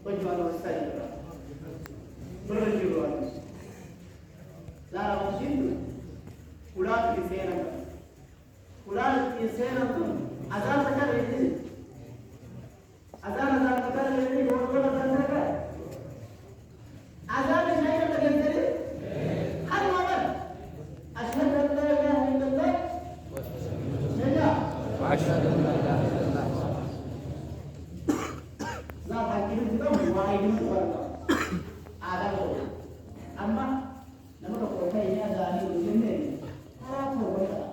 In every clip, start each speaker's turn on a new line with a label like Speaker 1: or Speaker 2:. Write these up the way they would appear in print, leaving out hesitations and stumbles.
Speaker 1: وجمال والسيد برجل لا وجد كلات كسينا كلات كسينا أذان تكر يدي أذان تكر يدي بول بول تكر أذان شيء تكر يدي هل ما أشهد أن لا إله إلا الله وأشهد أن لا إله إلا الله لا تكيد kita وايد ada loh. Amma nama kota ini ada di sini. Harap berdoa.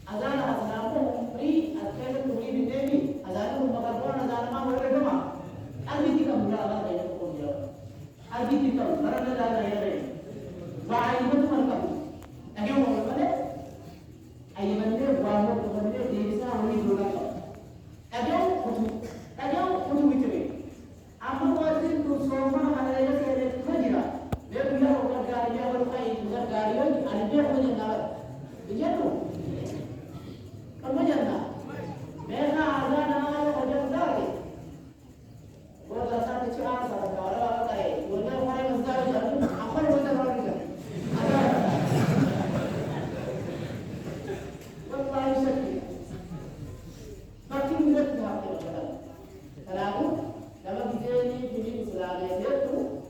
Speaker 1: Ada anak namu beri akan tuli di sini. Ada anak makan ada anak mau berdoa. Abi kita mula ada yang kerja. Abi kita berada ada yang baik betul mereka. Ayo mau mana? Ayo mana? Bawa ke mana? Desa ini juga. Ayo kudu bicara. Apa wajib tu semua ada yang saya kerja. Dia punya orang kerja berkait dengan kerja ada dia punya nama. Dia tu. Kamu jangan. Mereka ada nama kerja lagi. Kalau dasar kecil asal orang kaya, orang kaya besar jadi apa yang kita lakukan? Ada. Berlain sekali. Pasti kita tidak boleh. Kenapa? Kalau kita ini Islamnya itu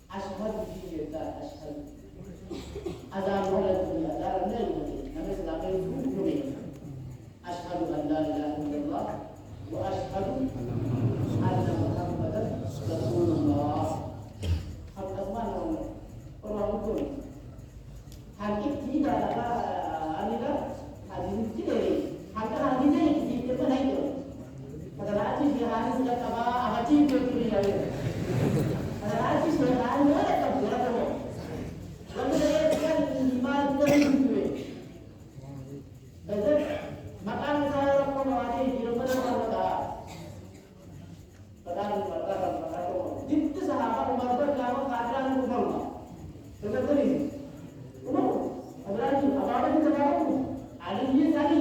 Speaker 1: ashhadu kita ashhadu azan wala dunia azan nil nama Islamnya itu dunia ashhadu an la ilaha illallah wa ashhadu anna Muhammadan Rasulullah. Hak mana orang itu hakik tidak ada anilah hadis tidak hadisnya itu mana itu padahal hadis sudah kaba ahadi itu kiri padahal sudah ada tak boleh tu lalu dia kan iman itu betul makan saya pun ada di rumah ada padahal itu sahabat Umar berkata keadaan Umar betul ini Umar padahal apa itu tahu ada dia tadi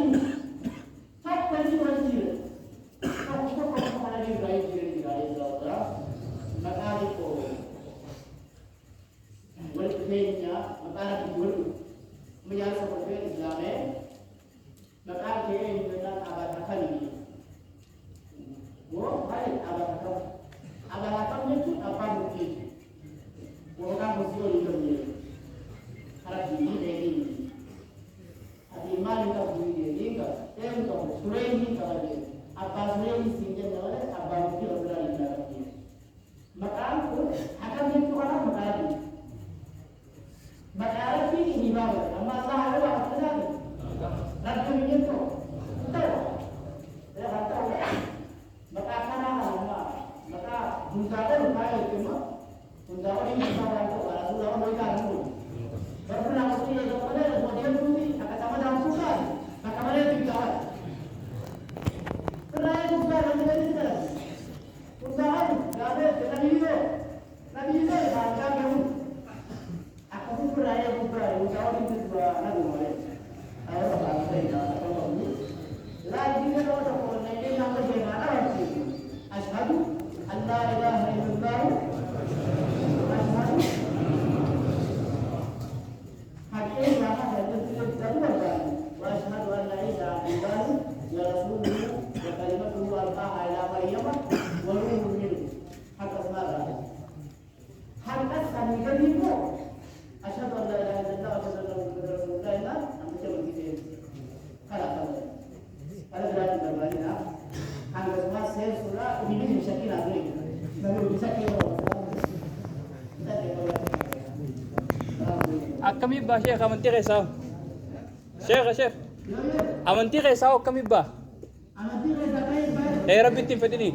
Speaker 1: tak pergi berjil maka dulu menjadi seperti Islamnya maka dia dengan abad hakam ini baik abad hakam itu apa mungkin orang muslim itu dia harap ini ini iman kita budi ini kan yang itu surai ini kalau dia apa surai ini sehingga namanya apa mungkin orang ini dalam dia maka hakam itu orang mengkaji Maka ini bawa, amma sah ada apa lagi? Nanti begitu, tahu? Saya tahu. Maka kana amma, maka muntakan kaya itu mah, muntakan ini sama itu, kalau sudah mereka dulu. Pernah mesti ada pada model putih, akan sama dalam sukan, maka mana itu jalan. Pernah itu sudah ada di sana. Muntakan, ada nabi itu bahkan kamu. Beraya usaha itu dua anak mulai. Ayah bapak saya dah tahu ni. Lagi dia orang orang ini nama dia mana lagi? Ashhadu an la ilaha illallah. Ashhadu. Hakim mana ada itu jauh kan? Ashhadu an la ilaha illallah ya Rasulullah wa kalimatuhu alqaha ila Maryam wa ruhun minhu. Hakas mana? Hakas kami kedua. Asyhadu an la ilaha illallah wa asyhadu anna Muhammadar Rasulullah ina ambil coba kita kalau berarti berbalik angga semua saya surah ini bisa kira lagi baru bisa kira
Speaker 2: kami ba Syekh amanti resaw Syekh amanti resaw kami ba
Speaker 1: amanti resaw
Speaker 2: Rabbi tim fadini